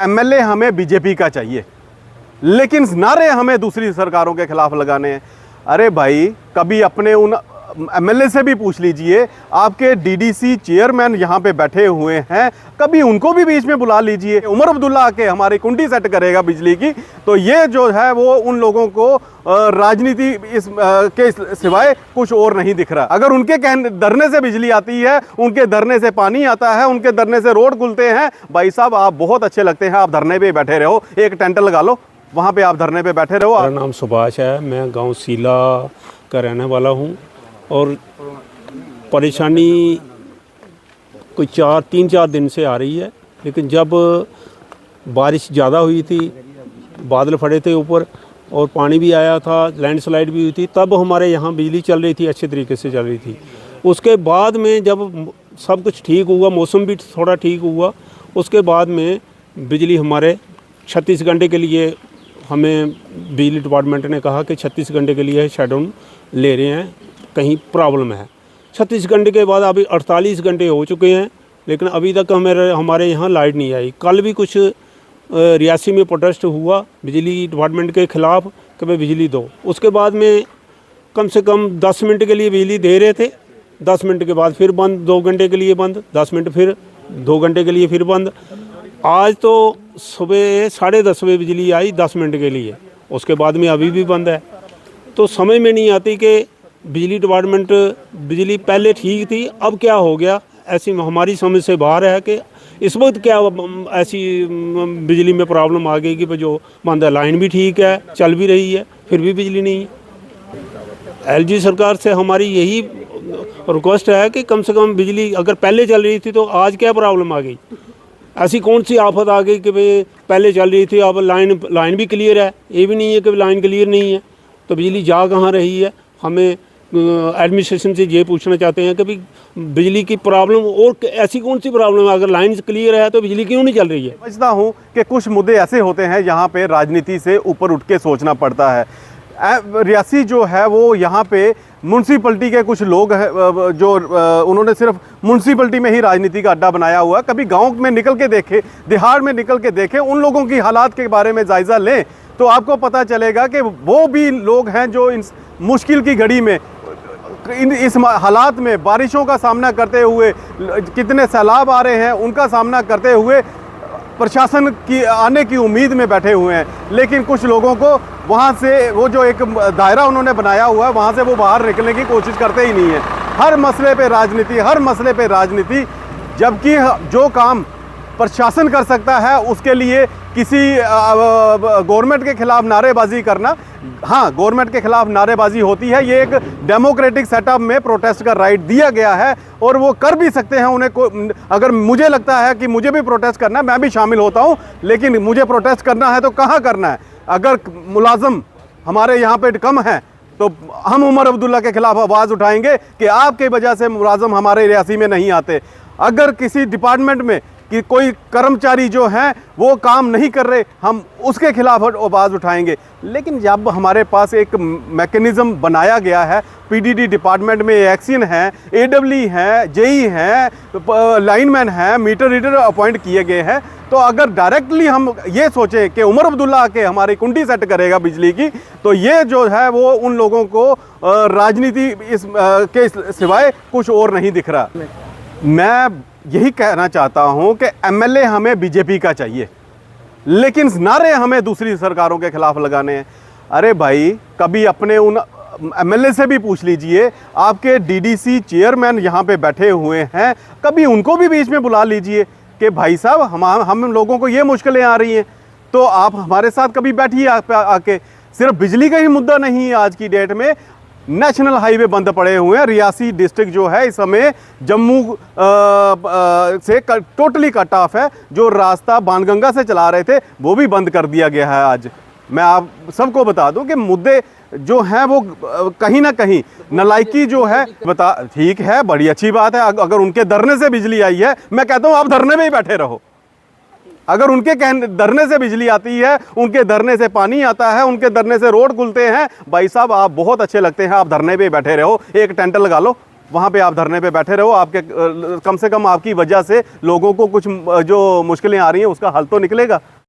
MLA हमें BJP का चाहिए, लेकिन नारे हमें दूसरी सरकारों के खिलाफ लगाने हैं। अरे भाई, कभी अपने उन एमएलए से भी पूछ लीजिए, आपके डीडीसी चेयरमैन यहाँ पे बैठे हुए हैं, कभी उनको भी बीच में बुला लीजिए। उमर अब्दुल्ला आके हमारी कुंडी सेट करेगा बिजली की, तो ये जो है वो उन लोगों को राजनीति के सिवाय कुछ और नहीं दिख रहा। अगर उनके धरने से बिजली आती है, उनके धरने से पानी आता है, उनके धरने से रोड खुलते हैं, भाई साहब आप बहुत अच्छे लगते हैं, आप धरने पे बैठे रहो, एक टेंट लगा लो, वहाँ पे आप धरने पे बैठे रहो। मेरा नाम सुभाष है, मैं गांव सीला का रहने वाला हूँ और परेशानी कोई 3-4 दिन से आ रही है। लेकिन जब बारिश ज़्यादा हुई थी, बादल फटे थे ऊपर और पानी भी आया था, लैंडस्लाइड भी हुई थी, तब हमारे यहाँ बिजली चल रही थी, अच्छे तरीके से चल रही थी। उसके बाद में जब सब कुछ ठीक हुआ, मौसम भी थोड़ा ठीक हुआ, उसके बाद में बिजली हमारे 36 घंटे के लिए हमें बिजली डिपार्टमेंट ने कहा कि 36 घंटे के लिए शटडाउन ले रहे हैं, कहीं प्रॉब्लम है। 36 घंटे के बाद अभी 48 घंटे हो चुके हैं, लेकिन अभी तक हमारे यहाँ लाइट नहीं आई। कल भी कुछ रियासी में प्रोटेस्ट हुआ बिजली डिपार्टमेंट के ख़िलाफ़ कि भाई बिजली दो। उसके बाद में कम से कम 10 मिनट के लिए बिजली दे रहे थे, 10 मिनट के बाद फिर बंद, 2 घंटे के लिए बंद, 10 मिनट फिर 2 घंटे के लिए फिर बंद। आज तो सुबह 10:30 बजे बिजली आई 10 मिनट के लिए, उसके बाद में अभी भी बंद है। तो समझ में नहीं आती कि बिजली डिपार्टमेंट, बिजली पहले ठीक थी, अब क्या हो गया, ऐसी हमारी समझ से बाहर है कि इस वक्त क्या ऐसी बिजली में प्रॉब्लम आ गई कि जो बंद है। लाइन भी ठीक है, चल भी रही है, फिर भी बिजली नहीं है। एलजी सरकार से हमारी यही रिक्वेस्ट है कि कम से कम बिजली अगर पहले चल रही थी तो आज क्या प्रॉब्लम आ गई, ऐसी कौन सी आफत आ गई कि भाई पहले चल रही थी, अब लाइन भी क्लियर है, ये भी नहीं है कि लाइन क्लियर नहीं है, तो बिजली जा कहाँ रही है। हमें एडमिनिस्ट्रेशन से ये पूछना चाहते हैं कि भाई बिजली की प्रॉब्लम और ऐसी कौन सी प्रॉब्लम है, अगर लाइन क्लियर है तो बिजली क्यों नहीं चल रही है। समझता हूँ कि कुछ मुद्दे ऐसे होते हैं यहाँ पे राजनीति से ऊपर उठ के सोचना पड़ता है। रियासी जो है वो यहाँ पे म्यूनसिपलिटी के कुछ लोग हैं जो उन्होंने सिर्फ म्यूनसिपलिटी में ही राजनीति का अड्डा बनाया हुआ है। कभी गांव में निकल के देखे, देहाड़ में निकल के देखे, उन लोगों की हालात के बारे में जायज़ा लें तो आपको पता चलेगा कि वो भी लोग हैं जो इन मुश्किल की घड़ी में, इस हालात में बारिशों का सामना करते हुए, कितने सैलाब आ रहे हैं उनका सामना करते हुए प्रशासन की आने की उम्मीद में बैठे हुए हैं। लेकिन कुछ लोगों को वहाँ से वो जो एक दायरा उन्होंने बनाया हुआ है, वहाँ से वो बाहर निकलने की कोशिश करते ही नहीं है। हर मसले पे राजनीति, हर मसले पे राजनीति, जबकि जो काम प्रशासन कर सकता है उसके लिए किसी गवर्नमेंट के खिलाफ नारेबाजी करना, हाँ गवर्नमेंट के खिलाफ नारेबाजी होती है, ये एक डेमोक्रेटिक सेटअप में प्रोटेस्ट का राइट दिया गया है और वो कर भी सकते हैं। उन्हें अगर मुझे लगता है कि मुझे भी प्रोटेस्ट करना है, मैं भी शामिल होता हूँ, लेकिन मुझे प्रोटेस्ट करना है तो कहाँ करना है। अगर मुलाजम हमारे यहाँ पे कम है तो हम उमर अब्दुल्ला के खिलाफ आवाज़ उठाएंगे कि आपके वजह से मुलाजम हमारे रियासी में नहीं आते। अगर किसी डिपार्टमेंट में कि कोई कर्मचारी जो हैं वो काम नहीं कर रहे, हम उसके खिलाफ आवाज़ उठाएंगे। लेकिन जब हमारे पास एक मैकेनिज़्म बनाया गया है, पीडीडी डिपार्टमेंट में एक्शन है, एडब्ल्यू हैं, जेई हैं, लाइनमैन हैं, मीटर रीडर अपॉइंट किए गए हैं, तो अगर डायरेक्टली हम ये सोचें कि उमर अब्दुल्ला आके हमारी कुंडी सेट करेगा बिजली की, तो ये जो है वो उन लोगों को राजनीति के सिवाय कुछ और नहीं दिख रहा। मैं यही कहना चाहता हूं कि एमएलए हमें बीजेपी का चाहिए, लेकिन नारे हमें दूसरी सरकारों के खिलाफ लगाने हैं। अरे भाई, कभी अपने उन एमएलए से भी पूछ लीजिए, आपके डीडीसी चेयरमैन यहाँ पे बैठे हुए हैं, कभी उनको भी बीच में बुला लीजिए कि भाई साहब हम लोगों को ये मुश्किलें आ रही हैं, तो आप हमारे साथ कभी बैठिए आके। सिर्फ बिजली का ही मुद्दा नहीं है, आज की डेट में नेशनल हाईवे बंद पड़े हुए हैं। रियासी डिस्ट्रिक्ट जो है इस समय जम्मू से टोटली कट ऑफ है। जो रास्ता बाणगंगा से चला रहे थे वो भी बंद कर दिया गया है। आज मैं आप सबको बता दूं कि मुद्दे जो हैं वो कहीं ना कहीं नलायकी जो है बता, ठीक है, बड़ी अच्छी बात है। अगर उनके धरने से बिजली आई है, मैं कहता हूँ आप धरने में ही बैठे रहो। अगर उनके धरने से बिजली आती है, उनके धरने से पानी आता है, उनके धरने से रोड खुलते हैं, भाई साहब आप बहुत अच्छे लगते हैं, आप धरने पे बैठे रहो, एक टेंट लगा लो, वहाँ पे आप धरने पे बैठे रहो, आपके कम से कम आपकी वजह से लोगों को कुछ जो मुश्किलें आ रही हैं उसका हल तो निकलेगा।